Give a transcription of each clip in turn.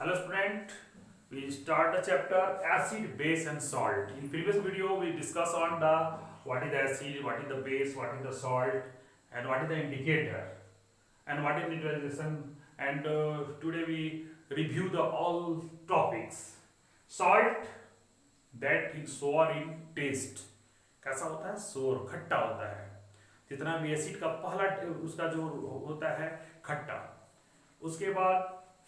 Hello student, we start the chapter acid, base and salt. In previous video we discuss on the what is the acid, what is the base, what is the salt and what is the indicator and what is neutralization and today we review the all topics. Salt that is sour in taste. कैसा होता है? सोर, खट्टा होता है. जितना भी acid का पहला उसका जो होता है खट्टा. उसके बाद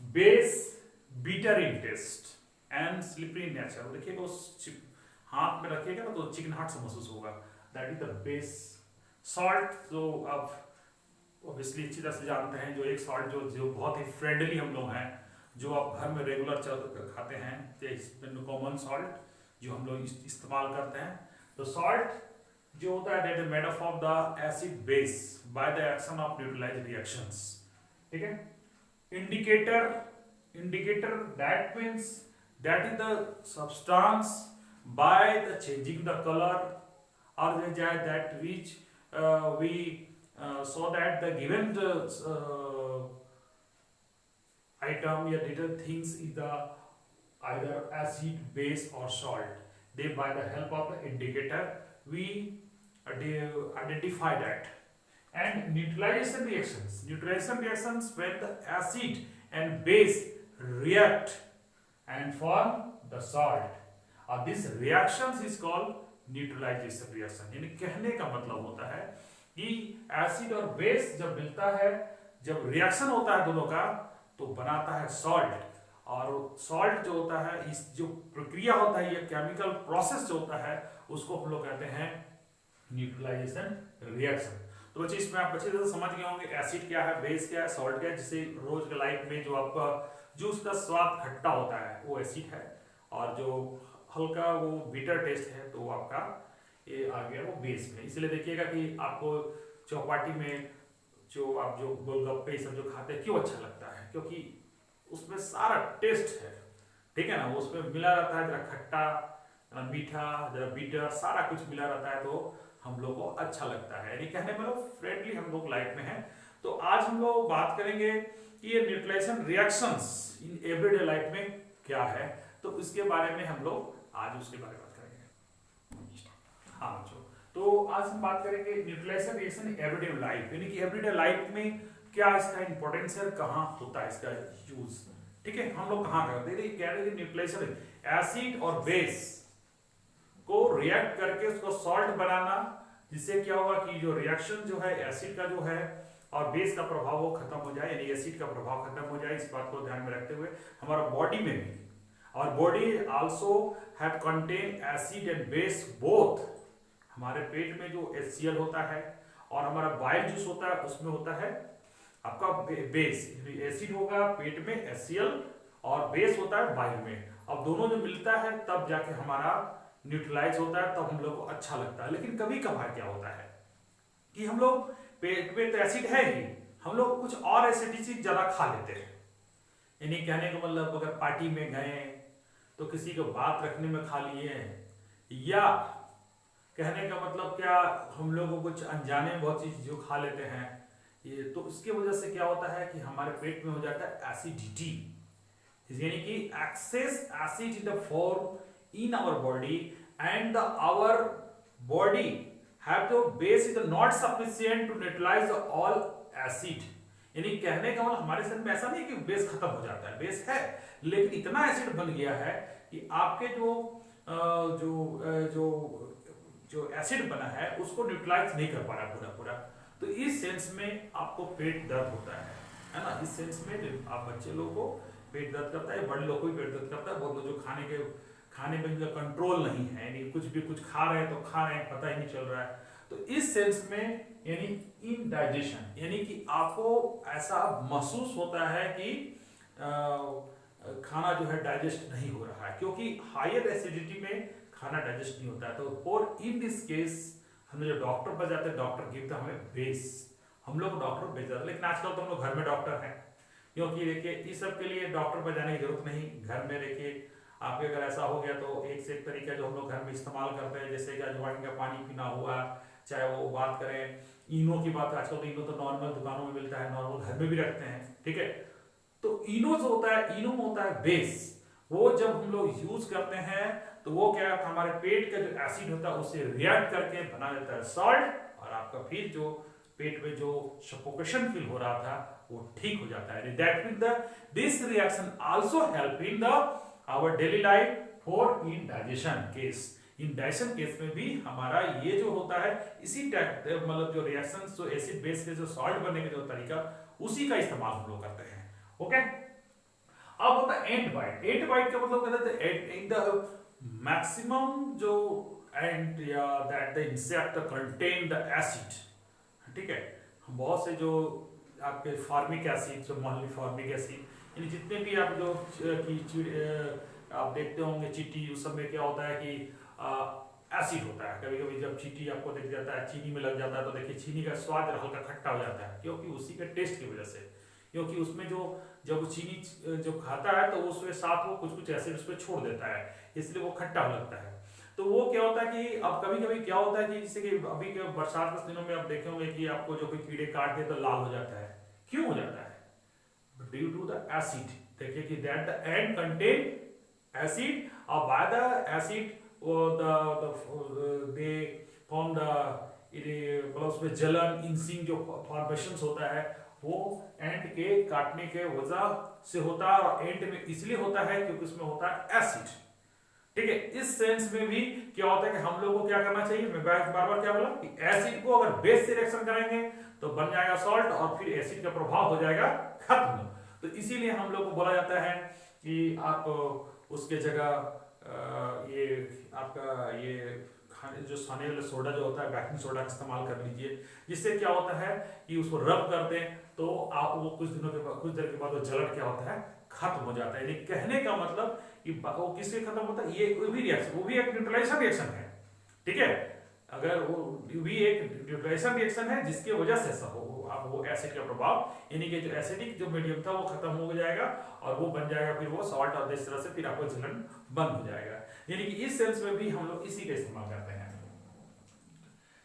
base bitter in taste and slippery in nature. देखिएगा उस हाथ में रखिएगा ना तो चिकनाहट से महसूस होगा. That is the base. Salt जो आप ऑब्वियसली अच्छी तरह से जानते हैं, जो एक सॉल्ट जो बहुत ही फ्रेंडली हम लोग हैं, जो आप घर में रेगुलर खाते हैं, कॉमन सॉल्ट जो हम लोग इस्तेमाल करते हैं. तो सॉल्ट जो होता है that is made up of the acid base by the action of neutralize reactions. ठीक है. indicator that means that is the substance by the changing the color or that which we so that the given the item or little things is the either acid, base or salt. They by the help of the indicator we identify that. And neutralization reactions when the acid and base react and form the salt. और this reactions is called neutralization reaction. यानी कहने का मतलब होता है कि acid और base जब मिलता है, जब रिएक्शन होता है दोनों का, तो बनाता है सॉल्ट. और सॉल्ट जो होता है, इस जो प्रक्रिया होता है, ये केमिकल प्रोसेस जो होता है, उसको हम लोग कहते हैं न्यूट्रलाइजेशन रिएक्शन. तो बच्चे इसमें आप अच्छे से समझ गए होंगे एसिड क्या है, बेस क्या है, सॉल्ट क्या है. जिसे रोज के लाइफ में जो आपका जूस का स्वाद खट्टा होता है वो एसिड है, और जो हल्का वो बिटर टेस्ट है तो वो आपका ये आ गया वो बेस में. इसलिए देखिएगा कि आपको चौपाटी में जो आप जो गोलगप्पे सब जो खाते हैं क्यों अच्छा लगता है, क्योंकि उसमें सारा टेस्ट है. ठीक है ना. वो उसमें मिला रहता है, जरा खट्टा, जरा मीठा, जरा बिटर, सारा कुछ मिला रहता है तो हम लोग को अच्छा लगता है. यानी कहने में लोग फ्रेंडली हम लोग लाइफ में हैं. तो आज हम लोग बात करेंगे कि ये neutralization reactions in everyday life में क्या है. तो इसके बारे में हम लोग आज उसके बारे में बात करेंगे. हाँ बच्चों, तो आज हम बात करेंगे neutralization reaction in everyday life. यानी कि एवरीडे लाइफ में क्या इसका इंपॉर्टेंस है, कहाँ होता है इसका यूज. ठीक है. हम लोग कहाँ करते हैं, कह रहे हैं न्यूट्रलाइजेशन एसिड और बेस को रिएक्ट करके उसको सॉल्ट बनाना, जिससे क्या होगा कि जो रिएक्शन जो है एसिड का जो है और बेस का प्रभाव वो खत्म हो जाए, यानी एसिड का प्रभाव खत्म हो जाए. इस बात को ध्यान में रखते हुए हमारा बॉडी में भी, और body also have contain acid and base both. हमारे पेट में जो HCl होता है और हमारा बाइल जूस होता है, उसमें होता है आपका बेस. एसिड होगा पेट में HCl और बेस होता है बाइल में. अब दोनों जो मिलता है तब जाके हमारा न्यूट्रलाइज होता है, तब हम लोग को अच्छा लगता है. लेकिन कभी कभार क्या होता है कि हम लोग पेट में तो एसिड है ही, हम लोग कुछ और एसिड चीज ज्यादा खा लेते हैं. यानी कहने का मतलब अगर पार्टी में गए तो किसी को बात रखने में खा लिए, या कहने का मतलब क्या हम लोग को कुछ अनजाने बहुत चीज जो खा लेते हैं ये, तो इसके वजह से क्या होता है कि हमारे पेट में हो जाता है एसिडिटी. यानी कि excess acid in the form in our body and our body have the base is not sufficient to neutralize the all acid. यानी कहने का मतलब हमारे शरीर में ऐसा नहीं कि बेस खत्म हो जाता है, बेस है लेकिन इतना एसिड बन गया है कि आपके जो एसिड बना है उसको न्यूट्रलाइज नहीं कर पा रहा पूरा. तो इस सेंस में आपको पेट दर्द होता है ना. इस सेंस में आप बच्चे लोग को पेट दर्द करता है, बड़े लोग को भी पेट दर्द करता है. बहुत लोग जो खाने में जो कंट्रोल नहीं है, यानी कुछ खा रहे हैं तो खा रहे हैं, पता ही नहीं चल रहा है. तो इस सेंस में यानी इनडाइजेशन, यानी कि आपको ऐसा महसूस होता है कि खाना जो है डाइजेस्ट नहीं हो रहा है, क्योंकि हायर एसिडिटी में खाना डाइजेस्ट नहीं होता है. तो फॉर इन दिस केस हमें जो डॉक्टर पर जाते हैं, डॉक्टर गिफ्ट हमें बेस, हम लोग डॉक्टर भेज जाते हैं. लेकिन आजकल तो हम लोग घर में डॉक्टर हैं, क्योंकि देखिए इस सब के लिए डॉक्टर पर जाने की जरूरत नहीं. घर में देखिए आपके अगर ऐसा हो गया तो एक से एक तरीका जो हम लोग घर में इस्तेमाल करते हैं, जैसे कि अजवाइन का पानी पीना हुआ, चाहे वो बात करें इनो की बात. आजकल तो इनो तो नॉर्मल दुकानों में मिलता है, नॉर्मल घर में भी रखते हैं. ठीक है. तो इनो जो होता है, इनो होता है बेस। वो जब हम लोग यूज करते हैं तो वो क्या है, हमारे पेट का जो एसिड होता है उससे रिएक्ट करके बना देता है सॉल्ट, और आपका फिर जो पेट में जो सफोकेशन फील हो रहा था वो ठीक हो जाता है। That mean the this reaction also help in the our daily life for in digestion case. In digestion case में भी हमारा ये जो होता है इसी टाइप मतलब जो रिएक्शन जो एसिड बेस के जो सॉल्ट बनने का जो तरीका उसी का इस्तेमाल हम लोग करते हैं। ओके, अब होता है एंड बाइट। एंड बाइट का मतलब कहते हैं इन द मैक्सिमम जो एंड या that the insect contain the acid, ठीक है। बहुत से जो आपके फार्मिक एसिड, जो मान फार्मिक एसिड, यानी जितने भी आप जो आप देखते होंगे चींटी, उस समय क्या होता है कि एसिड होता है। कभी कभी जब चींटी आपको दिख जाता है चीनी में लग जाता है तो देखिए चीनी का स्वाद हल्का खट्टा हो जाता है, क्योंकि उसी के टेस्ट की वजह से, क्योंकि उसमें जो जब वो चीनी जो खाता है तो उसके साथ वो कुछ कुछ एसिड उस पर छोड़ देता है, इसलिए वो खट्टा लगता है। तो वो क्या होता है कि अब कभी कभी क्या होता है कि जैसे कि अभी के बरसात के दिनों में आप देखे होंगे कि आपको जो कोई कीड़े काट दे तो लाल हो जाता है। क्यों हो जाता है? Due to the acid. देखिए कि that the end contain acid, और by the acid they form the मतलब उसमें जलन इंसिंग जो फॉर्मेशन होता है वो एंड के काटने के वजह से होता है, और एंड में इसलिए होता है क्योंकि उसमें होता है एसिड। ठीक है, इस सेंस में भी क्या होता है कि हम लोगों को क्या करना चाहिए, मैं बार बार क्या बोला कि एसिड को अगर बेस से रिएक्शन करेंगे तो बन जाएगा सॉल्ट, और फिर एसिड का प्रभाव हो जाएगा खत्म। तो इसीलिए हम लोग को बोला जाता है कि आप उसके जगह ये आपका ये जो खाने वाला सोडा जो होता है बेकिंग सोडा का इस्तेमाल कर लीजिए, जिससे क्या होता है कि उसको रब कर दें तो आप वो कुछ दिनों के बाद, कुछ देर के बाद वो जलन क्या होता है खत्म हो जाता है। यानी कहने का मतलब कि वो किससे खत्म होता है, ये भी रिएक्शन, वो भी एक न्यूट्रलाइजेशन रिएक्शन है। ठीक है, अगर वो भी एक न्यूट्रलाइजेशन रिएक्शन है जिसकी वजह से ऐसा हो, आप वो एसिड का प्रभाव यानी कि जो एसिडिक जो मीडियम था वो खत्म हो जाएगा और वो बन जाएगा फिर वो सॉल्ट, और इस तरह से फिर आपको जलन बंद हो जाएगा। यानी कि इस सेंस में भी हम लोग इसी का इस्तेमाल करते हैं।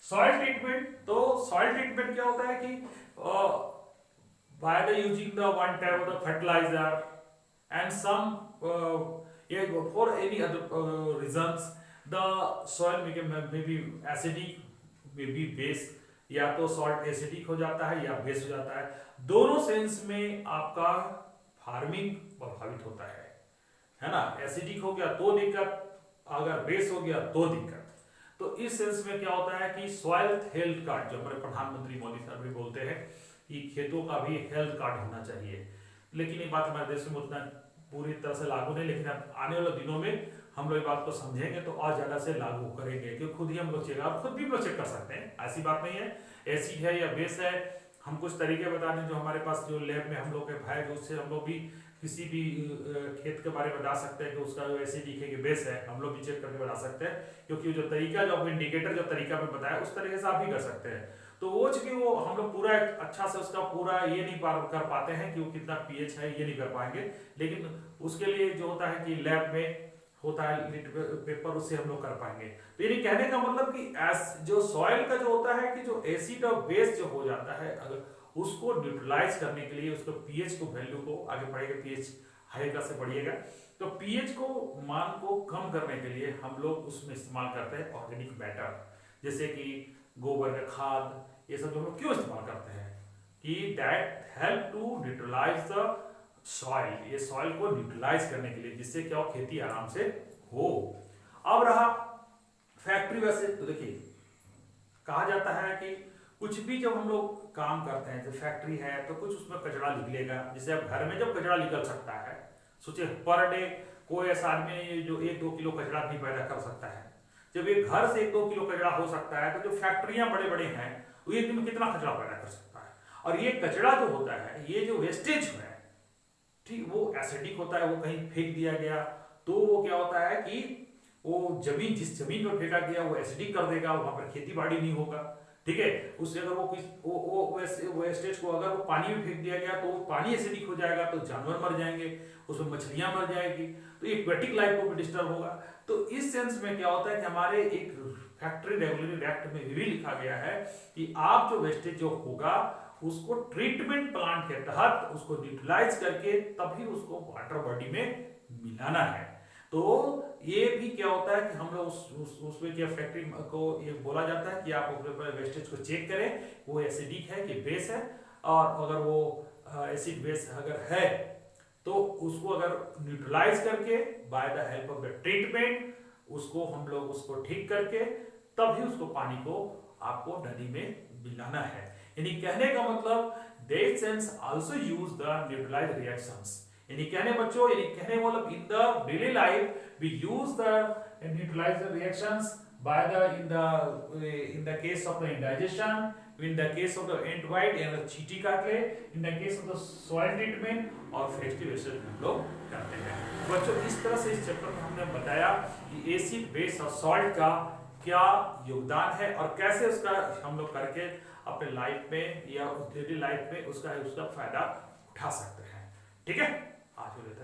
सॉइल ट्रीटमेंट, तो सॉइल ट्रीटमेंट क्या होता है कि by the using the one type of the fertilizer and some for any other reasons the soil may be acidic, may be base, या तो सॉल्ट एसिडिक हो जाता है या बेस हो जाता है। दोनों सेंस में आपका फार्मिंग प्रभावित होता है ना। एसिडिक हो गया तो दिक्कत, अगर बेस हो गया तो दिक्कत। तो इस सेंस में क्या होता है कि सॉइल हेल्थ कार्ड, जो हमारे प्रधानमंत्री मोदी साहब भी बोलते हैं कि खेतों का भी हेल्थ कार्ड होना चाहिए, लेकिन ये बात हमारे देश में उतना पूरी तरह से लागू नहीं, लेकिन अब आने वाले दिनों में हम लोग बात को समझेंगे तो और ज्यादा से लागू करेंगे, क्योंकि खुद ही हम लोग चेक, और खुद भी हम लोग चेक कर सकते हैं। ऐसी बात नहीं है एसिड है या बेस है। हम कुछ तरीके बता दें जो हमारे पास जो लैब में हम लोग के भाई, उससे हम लोग भी किसी भी खेत के बारे में बता सकते हैं कि उसका जो एसिडिक है कि बेस है, हम लोग भी चेक करके बता सकते हैं, क्योंकि जो तरीका जो इंडिकेटर जो तरीका में बताया उस तरीके से आप भी कर सकते हैं। तो वो चूंकि वो हम लोग पूरा अच्छा से उसका पूरा ये नहीं कर पाते हैं कि वो कितना पीएच है, ये नहीं कर पाएंगे, लेकिन उसके लिए जो होता है कि लैब में होता है पेपर, उससे हम लोग कर पाएंगे। तो ये कहने का मतलब कि जो सॉइल का जो होता है कि जो एसिड और बेस जो हो जाता है, अगर उसको न्यूट्रलाइज करने के लिए उसको पीएच को वैल्यू को आगे बढ़ेगा, पीएच हाइगा से बढ़िएगा, तो पीएच को मान को कम करने के लिए हम लोग उसमें इस्तेमाल करते हैं ऑर्गेनिक मैटर, जैसे कि गोबर का खाद, ये सब जो हम लोग क्यों इस्तेमाल करते हैं कि that help to neutralize the soil, ये सॉइल को न्यूट्रलाइज करने के लिए, जिससे क्या हो खेती आराम से हो। अब रहा फैक्ट्री, वैसे तो देखिए कहा जाता है कि कुछ भी जब हम लोग काम करते हैं, जब फैक्ट्री है तो कुछ उसमें कचरा निकलेगा, जैसे अब घर में जब कचरा निकल सकता है, सोचिए पर डे कोई ऐसा आदमी जो 1-2 किलो कचरा भी पैदा कर सकता है, जब एक घर से 1-2 किलो कचरा हो सकता है, तो जो फैक्ट्रियां बड़े बड़े हैं वो एक दिन में कितना कचरा पैदा कर सकता है। और ये कचरा जो होता है, ये जो वेस्टेज है, ठीक, वो एसिडिक होता है, वो कहीं फेंक दिया गया तो वो क्या होता है कि वो जमीन, जिस जमीन पर फेंका गया वो एसिडिक कर देगा, वहां पर खेती बाड़ी नहीं होगा। ठीक है, उससे अगर वो वेस्टेज को अगर वो पानी में फेंक दिया गया तो वो पानी एसिडिक हो जाएगा, तो जानवर मर जाएंगे, उसमें मछलियां मर जाएगी, तो एक्वेटिक लाइफ को भी डिस्टर्ब होगा। तो इस सेंस में क्या होता है कि हमारे एक फैक्ट्री रेगुलेटरी एक्ट में भी लिखा गया है कि आप जो वेस्टेज जो होगा उसको ट्रीटमेंट प्लांट के तहत उसको न्यूट्रलाइज करके तभी उसको वाटर बॉडी में मिलाना है। तो ये भी क्या होता है कि हम लोग उसमें क्या फैक्ट्री को ये बोला जाता है कि आप उसके वेस्टेज को चेक करें, वो एसिडिक है कि बेस है, और अगर वो एसिड बेस अगर है तो उसको अगर न्यूट्रलाइज करके by the help of the treatment उसको हम लोग उसको ठीक करके तभी उसको पानी को आपको नदी में मिलाना है। यानी कहने का मतलब they sense also use the neutralise reactions. यानी कहने बच्चों, यानी कहने मतलब in the daily life we use the neutralise reactions by the in the case of the indigestion, in the case of the ant bite and the चींटी काटले, in the case of the soil treatment और फेस्टिवेशन हम लोग करते हैं। बच्चों इस तरह से इस चैप्टर में हमने बताया कि एसिड बेस और सॉल्ट का क्या योगदान है और कैसे उसका हम लोग करके अपने लाइफ में या डेली लाइफ में उसका फायदा उठा सकते हैं। ठीक है, आज हो लेता है।